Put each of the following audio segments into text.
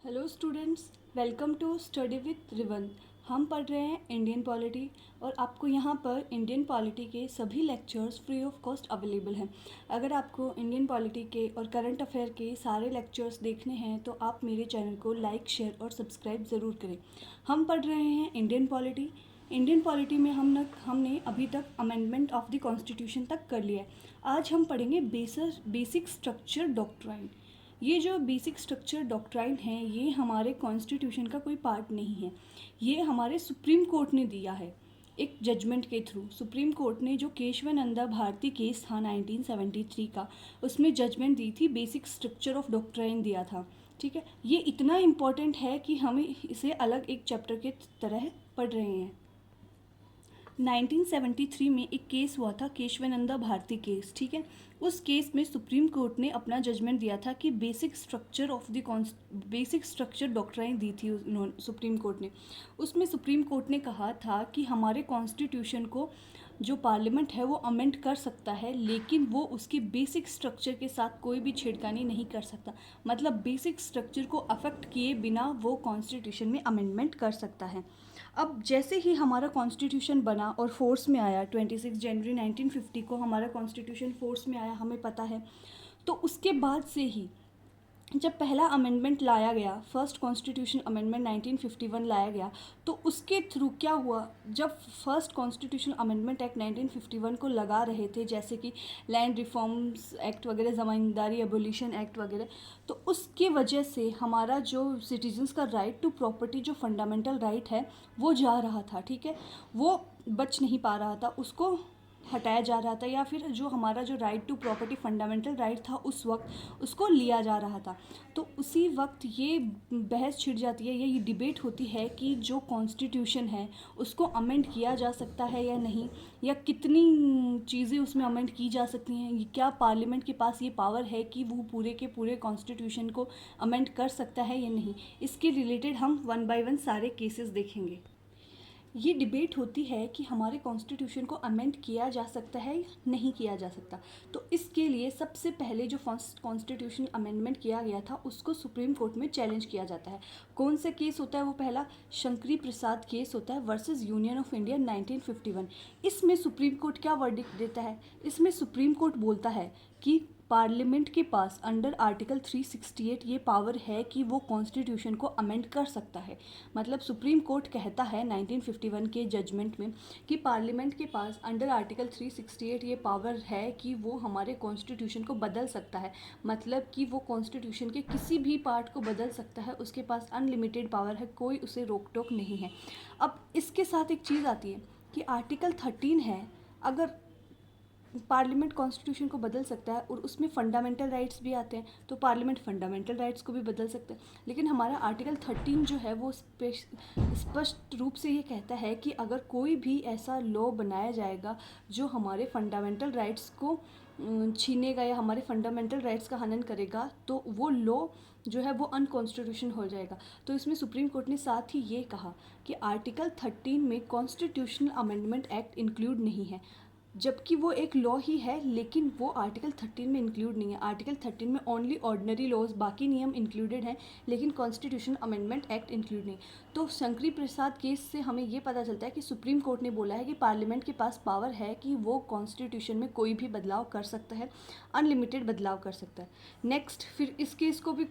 Hello students, welcome to study with Rivan. हम पढ़ रहे हैं इंडियन पॉलिटी और आपको यहाँ पर इंडियन पॉलिटी के सभी lectures free of cost available हैं। अगर आपको इंडियन पॉलिटी के और करंट अफेयर के सारे लेक्चर्स देखने हैं तो आप मेरे चैनल को लाइक, शेयर और सब्सक्राइब ज़रूर करें। हम पढ़ रहे हैं इंडियन पॉलिटी। इंडियन पॉलिटी में हमने अभी तक अमेंडमेंट ऑफ द कॉन्स्टिट्यूशन तक कर लिया है। आज हम पढ़ेंगे बेसिक स्ट्रक्चर डॉक्ट्राइन। ये जो बेसिक स्ट्रक्चर डॉक्ट्राइन है ये हमारे कॉन्स्टिट्यूशन का कोई पार्ट नहीं है। ये हमारे सुप्रीम कोर्ट ने दिया है एक जजमेंट के थ्रू। सुप्रीम कोर्ट ने जो केशवानंदा भारती केस था 1973 का, उसमें जजमेंट दी थी, बेसिक स्ट्रक्चर ऑफ डॉक्ट्राइन दिया था। ठीक है, ये इतना इम्पोर्टेंट है कि हमें इसे अलग एक चैप्टर के तरह पढ़ रहे हैं। 1973 में एक केस हुआ था, केशवानंदा भारती केस। ठीक है, उस केस में सुप्रीम कोर्ट ने अपना जजमेंट दिया था कि बेसिक स्ट्रक्चर डॉक्ट्राइन दी थी उन्होंने, सुप्रीम कोर्ट ने। उसमें सुप्रीम कोर्ट ने कहा था कि हमारे कॉन्स्टिट्यूशन को जो पार्लियामेंट है वो अमेंड कर सकता है, लेकिन वो उसकी बेसिक स्ट्रक्चर के साथ कोई भी छेड़खानी नहीं कर सकता। मतलब बेसिक स्ट्रक्चर को अफेक्ट किए बिना वो कॉन्स्टिट्यूशन में अमेंडमेंट कर सकता है। अब जैसे ही हमारा कॉन्स्टिट्यूशन बना और फोर्स में आया, 26 जनवरी 1950 को हमारा कॉन्स्टिट्यूशन फोर्स में आया, हमें पता है। तो उसके बाद से ही जब पहला अमेंडमेंट लाया गया, फर्स्ट कॉन्स्टिट्यूशन अमेंडमेंट 1951 लाया गया, तो उसके थ्रू क्या हुआ, जब फर्स्ट कॉन्स्टिट्यूशन अमेंडमेंट एक्ट 1951 को लगा रहे थे, जैसे कि लैंड रिफॉर्म्स एक्ट वगैरह, ज़मींदारी एबोलिशन एक्ट वगैरह, तो उसकी वजह से हमारा जो सिटीजन्स का राइट टू प्रॉपर्टी, जो फंडामेंटल राइट है, वो जा रहा था। ठीक है, वो बच नहीं पा रहा था, उसको हटाया जा रहा था, या फिर जो हमारा जो right to property fundamental right था उस वक्त उसको लिया जा रहा था। तो उसी वक्त ये बहस छिड़ जाती है, ये डिबेट होती है कि जो कॉन्स्टिट्यूशन है उसको अमेंड किया जा सकता है या नहीं, या कितनी चीज़ें उसमें अमेंड की जा सकती हैं, क्या पार्लियामेंट के पास ये पावर है कि वो पूरे के पूरे कॉन्स्टिट्यूशन को अमेंड कर सकता है या नहीं। इसके रिलेटेड हम वन बाय वन सारे केसेस देखेंगे। ये डिबेट होती है कि हमारे कॉन्स्टिट्यूशन को अमेंड किया जा सकता है या नहीं किया जा सकता। तो इसके लिए सबसे पहले जो फर्स्ट कॉन्स्टिट्यूशन अमेंडमेंट किया गया था उसको सुप्रीम कोर्ट में चैलेंज किया जाता है। कौन सा केस होता है वो? पहला शंकरी प्रसाद केस होता है वर्सेस यूनियन ऑफ इंडिया 1951। इसमें सुप्रीम कोर्ट क्या वर्डिक्ट देता है? इसमें सुप्रीम कोर्ट बोलता है कि पार्लियामेंट के पास अंडर आर्टिकल 368 ये पावर है कि वो कॉन्स्टिट्यूशन को अमेंड कर सकता है। मतलब सुप्रीम कोर्ट कहता है 1951 के जजमेंट में कि पार्लियामेंट के पास अंडर आर्टिकल 368 ये पावर है कि वो हमारे कॉन्स्टिट्यूशन को बदल सकता है। मतलब कि वो कॉन्स्टिट्यूशन के किसी भी पार्ट को बदल सकता है, उसके पास अनलिमिटेड पावर है, कोई उसे रोक टोक नहीं है। अब इसके साथ एक चीज़ आती है कि आर्टिकल 13 है, अगर पार्लियामेंट कॉन्स्टिट्यूशन को बदल सकता है और उसमें फंडामेंटल राइट्स भी आते हैं, तो पार्लियामेंट फंडामेंटल राइट्स को भी बदल सकता है। लेकिन हमारा आर्टिकल 13 जो है वो स्पष्ट रूप से ये कहता है कि अगर कोई भी ऐसा लॉ बनाया जाएगा जो हमारे फंडामेंटल राइट्स को छीनेगा या हमारे फंडामेंटल राइट्स का हनन करेगा, तो वो लॉ जो है वो अनकॉन्स्टिट्यूशन हो जाएगा। तो इसमें सुप्रीम कोर्ट ने साथ ही ये कहा कि आर्टिकल 13 में कॉन्स्टिट्यूशनल अमेंडमेंट एक्ट इंक्लूड नहीं है, जबकि वो एक लॉ ही है, लेकिन वो आर्टिकल 13 में इंक्लूड नहीं है। आर्टिकल 13 में ओनली ऑर्डिनरी लॉज, बाकी नियम इंक्लूडेड हैं, लेकिन कॉन्स्टिट्यूशन अमेंडमेंट एक्ट इंक्लूड नहीं। तो शंकरी प्रसाद केस से हमें ये पता चलता है कि सुप्रीम कोर्ट ने बोला है कि पार्लियामेंट के पास पावर है कि वो कॉन्स्टिट्यूशन में कोई भी बदलाव कर सकता है, अनलिमिटेड बदलाव कर सकता है। नेक्स्ट, फिर इस केस को भी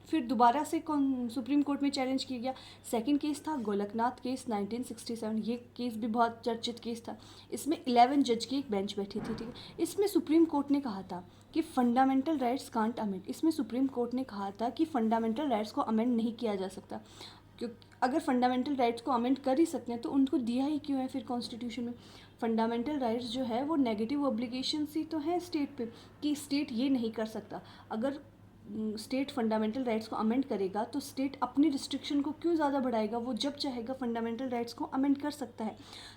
फिर दोबारा से सुप्रीम कोर्ट में चैलेंज किया गया। सेकंड केस था गोलकनाथ केस 1967। ये केस भी बहुत चर्चित केस था। इसमें 11 जज की एक बेंच बैठी थी। ठीक है, इसमें सुप्रीम कोर्ट ने कहा था कि फंडामेंटल राइट्स कांट अमेंड। इसमें सुप्रीम कोर्ट ने कहा था कि फंडामेंटल राइट्स को अमेंड नहीं किया जा सकता, क्योंकि अगर फंडामेंटल राइट्स को अमेंड कर ही सकते हैं तो उनको दिया ही क्यों है फिर कॉन्स्टिट्यूशन में? फंडामेंटल राइट्स जो है वो नेगेटिव ऑब्लिगेशंस ही तो हैं स्टेट पे, कि स्टेट ये नहीं कर सकता। अगर स्टेट फंडामेंटल राइट्स को अमेंड करेगा तो स्टेट अपनी रिस्ट्रिक्शन को क्यों ज़्यादा बढ़ाएगा? वो जब चाहेगा फंडामेंटल राइट्स को अमेंड कर सकता है।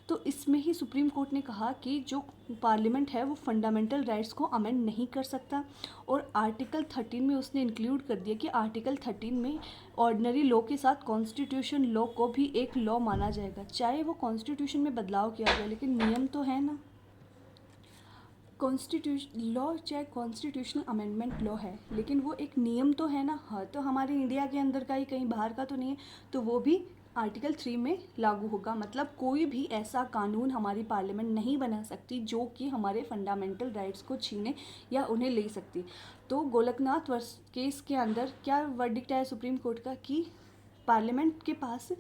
तो इसमें ही सुप्रीम कोर्ट ने कहा कि जो पार्लियामेंट है वो फंडामेंटल राइट्स को अमेंड नहीं कर सकता, और आर्टिकल 13 में उसने इंक्लूड कर दिया कि आर्टिकल 13 में ऑर्डिनरी लॉ के साथ कॉन्स्टिट्यूशन लॉ को भी एक लॉ माना जाएगा, चाहे वो कॉन्स्टिट्यूशन में बदलाव किया जाए, लेकिन नियम तो है ना। कॉन्स्टिट्यूशन लॉ चाहे कॉन्स्टिट्यूशनल अमेंडमेंट लॉ है, लेकिन वो एक नियम तो है ना, हाँ, तो हमारे इंडिया के अंदर का ही, कहीं बाहर का तो नहीं है, तो वो भी आर्टिकल 3 में लागू होगा। मतलब कोई भी ऐसा कानून हमारी पार्लियामेंट नहीं बना सकती जो कि हमारे फंडामेंटल राइट्स को छीने या उन्हें ले सकती। तो गोलकनाथ केस के अंदर क्या वर्डिक्ट है सुप्रीम कोर्ट का कि पार्लियामेंट के पास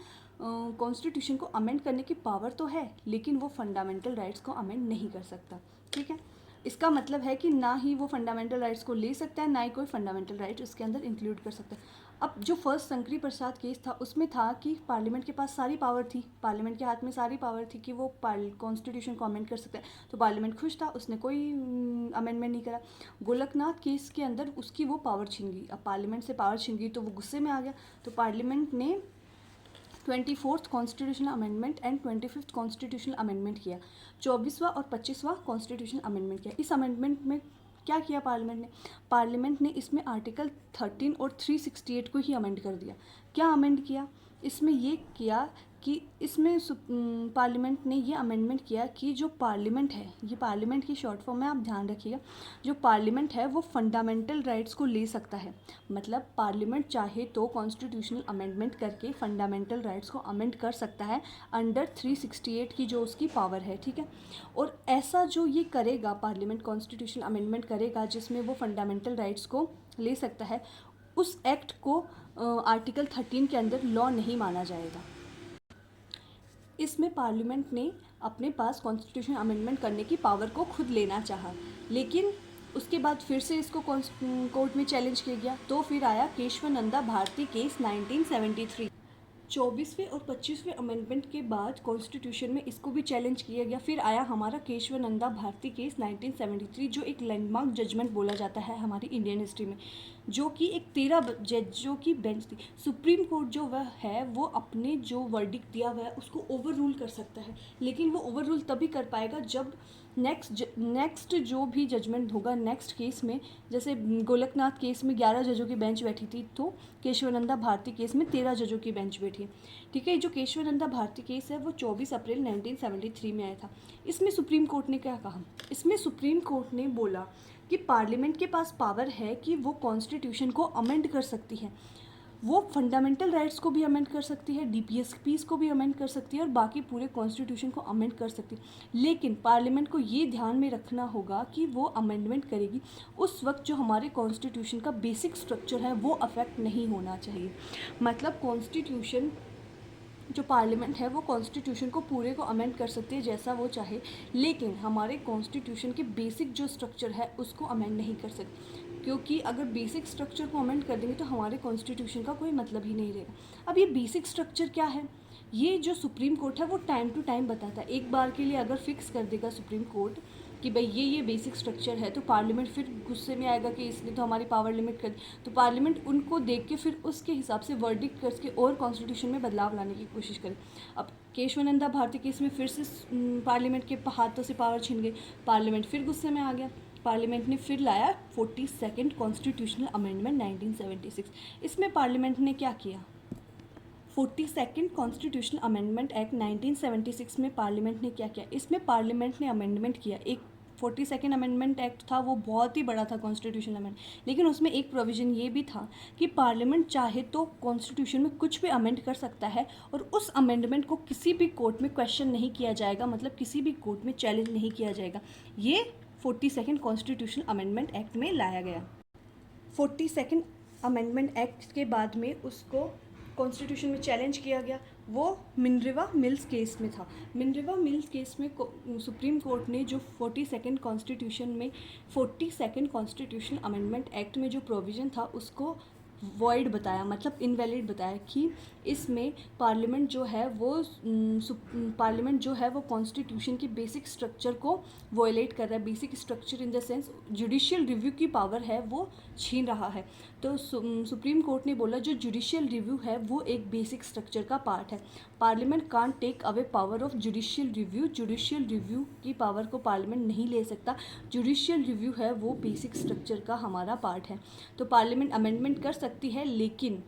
कॉन्स्टिट्यूशन को अमेंड करने की पावर तो है, लेकिन वो फंडामेंटल राइट्स को अमेंड नहीं कर सकता। ठीक है, इसका मतलब है कि ना ही वो फंडामेंटल राइट्स को ले सकता है, ना ही कोई फंडामेंटल राइट उसके अंदर इंक्लूड कर सकता है। अब जो फर्स्ट शंकरी प्रसाद केस था उसमें था कि पार्लियामेंट के पास सारी पावर थी, पार्लियामेंट के हाथ में सारी पावर थी कि वो कॉन्स्टिट्यूशन को अमेंड कर सकता है, तो पार्लियामेंट खुश था, उसने कोई अमेंडमेंट नहीं करा। गोलकनाथ केस के अंदर उसकी वो पावर छीन गई। अब पार्लियामेंट से पावर छीन गई तो वो गुस्से में आ गया, तो पार्लियामेंट ने 24th constitutional amendment and 25th constitutional amendment किया, 24वां और 25वां कॉन्स्टिट्यूशनल अमेंडमेंट किया। इस अमेंडमेंट में क्या किया पार्लियामेंट ने इसमें आर्टिकल 13 और 368 को ही अमेंड कर दिया। क्या अमेंड किया? इसमें ये किया कि इसमें पार्लियामेंट ने ये अमेंडमेंट किया कि जो पार्लियामेंट है, ये पार्लियामेंट की शॉर्ट फॉर्म में आप ध्यान रखिएगा, जो पार्लियामेंट है वो फंडामेंटल राइट्स को ले सकता है। मतलब पार्लियामेंट चाहे तो कॉन्स्टिट्यूशनल अमेंडमेंट करके फंडामेंटल राइट्स को अमेंड कर सकता है अंडर 368 की जो उसकी पावर है। ठीक है, और ऐसा जो ये करेगा पार्लियामेंट, कॉन्स्टिट्यूशनल अमेंडमेंट करेगा जिसमें वो फंडामेंटल राइट्स को ले सकता है, उस एक्ट को आर्टिकल 13 के अंदर लॉ नहीं माना जाएगा। इसमें पार्लियामेंट ने अपने पास कॉन्स्टिट्यूशन अमेंडमेंट करने की पावर को खुद लेना चाहा, लेकिन उसके बाद फिर से इसको कोर्ट में चैलेंज किया गया। तो फिर आया केशवानंदा भारती केस 1973। 24वें और 25वें अमेंडमेंट के बाद कॉन्स्टिट्यूशन में इसको भी चैलेंज किया गया। फिर आया हमारा केशवानंदा भारती केस 1973, जो एक लैंडमार्क जजमेंट बोला जाता है हमारी इंडियन हिस्ट्री में, जो कि एक 13 जजों की बेंच थी। सुप्रीम कोर्ट जो वह है वो अपने जो वर्डिक्ट दिया हुआ है उसको ओवर रूल कर सकता है, लेकिन वो ओवर रूल तभी कर पाएगा जब नेक्स्ट जो भी जजमेंट होगा नेक्स्ट केस में, जैसे गोलकनाथ केस में 11 जजों की बेंच बैठी थी, तो केशवानंदा भारती केस में 13 जजों की बेंच बैठी है। ठीक है, जो केशवानंदा भारती केस है वो 24 अप्रैल 1973 में आया था। इसमें सुप्रीम कोर्ट ने क्या कहा? इसमें सुप्रीम कोर्ट ने बोला कि पार्लियामेंट के पास पावर है कि वो कॉन्स्टिट्यूशन को अमेंड कर सकती है, वो फंडामेंटल राइट्स को भी अमेंड कर सकती है, डीपीएसपीस को भी अमेंड कर सकती है और बाकी पूरे कॉन्स्टिट्यूशन को अमेंड कर सकती है। लेकिन पार्लियामेंट को ये ध्यान में रखना होगा कि वो अमेंडमेंट करेगी उस वक्त जो हमारे कॉन्स्टिट्यूशन का बेसिक स्ट्रक्चर है वो अफेक्ट नहीं होना चाहिए। मतलब कॉन्स्टिट्यूशन, जो पार्लियामेंट है वो कॉन्स्टिट्यूशन को पूरे को अमेंड कर सकती है जैसा वो चाहे, लेकिन हमारे कॉन्स्टिट्यूशन के बेसिक जो स्ट्रक्चर है उसको अमेंड नहीं कर सकती, क्योंकि अगर बेसिक स्ट्रक्चर को अमेंड कर देंगे तो हमारे कॉन्स्टिट्यूशन का कोई मतलब ही नहीं रहेगा। अब ये बेसिक स्ट्रक्चर क्या है? ये जो सुप्रीम कोर्ट है वो टाइम टू टाइम बताता है। एक बार के लिए अगर फिक्स कर देगा सुप्रीम कोर्ट कि भाई ये बेसिक स्ट्रक्चर है, तो पार्लियामेंट फिर गुस्से में आएगा कि इसने तो हमारी पावर लिमिट कर दी, तो पार्लियामेंट उनको देख के फिर उसके हिसाब से वर्डिक्ट करके और कॉन्स्टिट्यूशन में बदलाव लाने की कोशिश करे। अब केशवानंदा भारती केस में फिर से पार्लियामेंट के हाथों से पावर छीन गई, पार्लियामेंट फिर गुस्से में आ गया, पार्लियामेंट ने फिर लाया 42nd कॉन्स्टिट्यूशनल अमेंडमेंट 1976। इसमें पार्लियामेंट ने क्या किया? 42nd कॉन्स्टिट्यूशनल अमेंडमेंट एक्ट 1976 में पार्लियामेंट ने क्या किया? इसमें पार्लियामेंट ने अमेंडमेंट किया। एक 42nd अमेंडमेंट एक्ट था, वो बहुत ही बड़ा था कॉन्स्टिट्यूशनल अमेंडमेंट, लेकिन उसमें एक प्रोविज़न ये भी था कि पार्लियामेंट चाहे तो कॉन्स्टिट्यूशन में कुछ भी अमेंड कर सकता है और उस अमेंडमेंट को किसी भी कोर्ट में क्वेश्चन नहीं किया जाएगा, मतलब किसी भी कोर्ट में चैलेंज नहीं किया जाएगा। ये 42nd कॉन्स्टिट्यूशनल अमेंडमेंट एक्ट में लाया गया। 42nd अमेंडमेंट एक्ट के बाद में उसको कॉन्स्टिट्यूशन में चैलेंज किया गया, वो मिनर्वा मिल्स केस में था। मिनर्वा मिल्स केस में सुप्रीम कोर्ट ने जो 42nd कॉन्स्टिट्यूशन में 42nd कॉन्स्टिट्यूशनल अमेंडमेंट एक्ट में जो प्रोविज़न था उसको वॉइड बताया, मतलब इनवैलिड बताया कि इसमें पार्लियामेंट जो है वो कॉन्स्टिट्यूशन की बेसिक स्ट्रक्चर को वॉयलेट कर रहा है। Basic structure in the sense judicial review की पावर है वो छीन रहा है। तो सुप्रीम कोर्ट ने बोला जो जुडिशियल रिव्यू है वो एक बेसिक स्ट्रक्चर का पार्ट है। Parliament can't take away power of judicial review. Judicial review की पावर को पार्लियामेंट नहीं ले सकता। जुडिशियल रिव्यू है वो बेसिक स्ट्रक्चर का हमारा पार्ट है। तो पार्लियामेंट अमेंडमेंट कर सकती है, लेकिन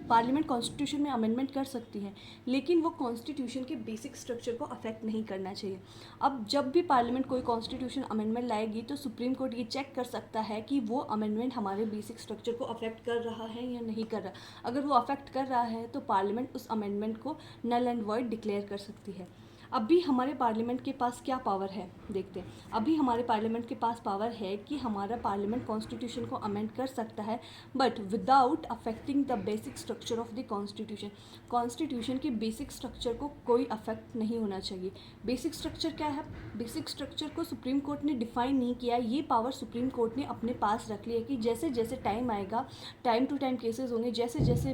पार्लियामेंट कॉन्स्टिट्यूशन में अमेंडमेंट कर सकती है, लेकिन वो कॉन्स्टिट्यूशन के बेसिक स्ट्रक्चर को अफेक्ट नहीं करना चाहिए। अब जब भी पार्लियामेंट कोई कॉन्स्टिट्यूशन अमेंडमेंट लाएगी तो सुप्रीम कोर्ट ये चेक कर सकता है कि वो अमेंडमेंट हमारे बेसिक स्ट्रक्चर को अफेक्ट कर रहा है या नहीं कर रहा। अगर वो अफेक्ट कर रहा है तो पार्लियामेंट उस अमेंडमेंट को नल एंड वॉइड डिक्लेयर कर सकती है। अभी हमारे पार्लियामेंट के पास क्या पावर है देखते हैं। अभी हमारे पार्लियामेंट के पास पावर है कि हमारा पार्लियामेंट कॉन्स्टिट्यूशन को अमेंड कर सकता है, but without affecting the basic structure of the constitution. Constitution के बेसिक स्ट्रक्चर को कोई अफेक्ट नहीं होना चाहिए। बेसिक स्ट्रक्चर क्या है? बेसिक स्ट्रक्चर को सुप्रीम कोर्ट ने डिफाइन नहीं किया, ये पावर सुप्रीम कोर्ट ने अपने पास रख लिया कि जैसे जैसे टाइम आएगा, टाइम टू टाइम केसेस होंगे, जैसे जैसे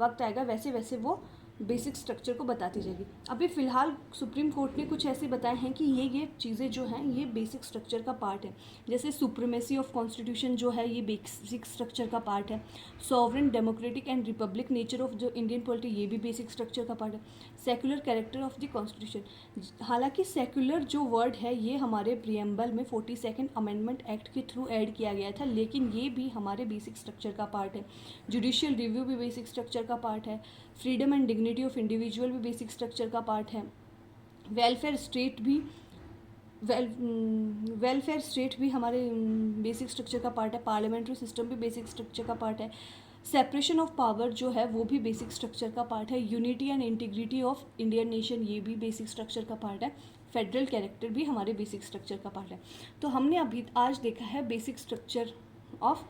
वक्त आएगा वैसे वैसे वो बेसिक स्ट्रक्चर को बताती जाएगी। अभी फ़िलहाल सुप्रीम कोर्ट ने कुछ ऐसे बताए हैं कि ये चीज़ें जो हैं ये बेसिक स्ट्रक्चर का पार्ट है। जैसे सुप्रीमेसी ऑफ कॉन्स्टिट्यूशन जो है ये बेसिक स्ट्रक्चर का पार्ट है। Sovereign democratic and Republic nature of जो इंडियन पॉलिटी ये भी बेसिक स्ट्रक्चर का पार्ट है। Secular character of the constitution, हालांकि सेक्युलर जो वर्ड है ये हमारे प्रियम्बल में 42nd अमेंडमेंट एक्ट के थ्रू ऐड किया गया था, लेकिन ये भी हमारे बेसिक स्ट्रक्चर का पार्ट है। जुडिशियल रिव्यू भी बेसिक स्ट्रक्चर का पार्ट है। Freedom and dignity of individual भी बेसिक स्ट्रक्चर का पार्ट है। वेलफेयर स्टेट भी हमारे बेसिक स्ट्रक्चर का पार्ट है। पार्लियामेंट्री सिस्टम भी बेसिक स्ट्रक्चर का पार्ट है। सेपरेशन ऑफ पावर जो है वो भी बेसिक स्ट्रक्चर का पार्ट है। Unity and integrity of Indian nation ये भी बेसिक स्ट्रक्चर का पार्ट है। फेडरल कैरेक्टर भी हमारे बेसिक स्ट्रक्चर का पार्ट है। तो हमने अभी आज देखा है basic structure of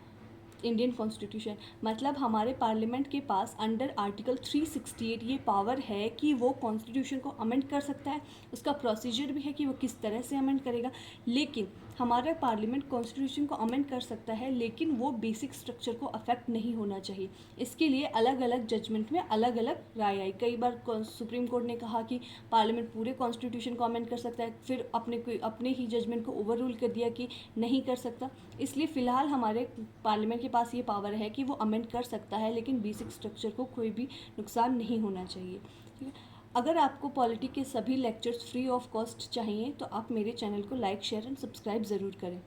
Indian constitution, मतलब हमारे पार्लियामेंट के पास अंडर आर्टिकल 368 ये पावर है कि वो कॉन्स्टिट्यूशन को अमेंड कर सकता है। उसका प्रोसीजर भी है कि वो किस तरह से अमेंड करेगा। लेकिन हमारा पार्लियामेंट कॉन्स्टिट्यूशन को अमेंड कर सकता है, लेकिन वो बेसिक स्ट्रक्चर को अफेक्ट नहीं होना चाहिए। इसके लिए अलग अलग जजमेंट में अलग अलग राय आई। कई बार सुप्रीम कोर्ट ने कहा कि पार्लियामेंट पूरे कॉन्स्टिट्यूशन को अमेंड कर सकता है, फिर अपने ही जजमेंट को ओवर रूल कर दिया कि नहीं कर सकता। इसलिए फ़िलहाल हमारे पार्लियामेंट के पास ये पावर है कि वो अमेंड कर सकता है, लेकिन बेसिक स्ट्रक्चर को कोई भी नुकसान नहीं होना चाहिए। ठीक है। अगर आपको पॉलिटी के सभी लेक्चर्स फ्री ऑफ कॉस्ट चाहिए तो आप मेरे चैनल को लाइक, शेयर एंड सब्सक्राइब ज़रूर करें।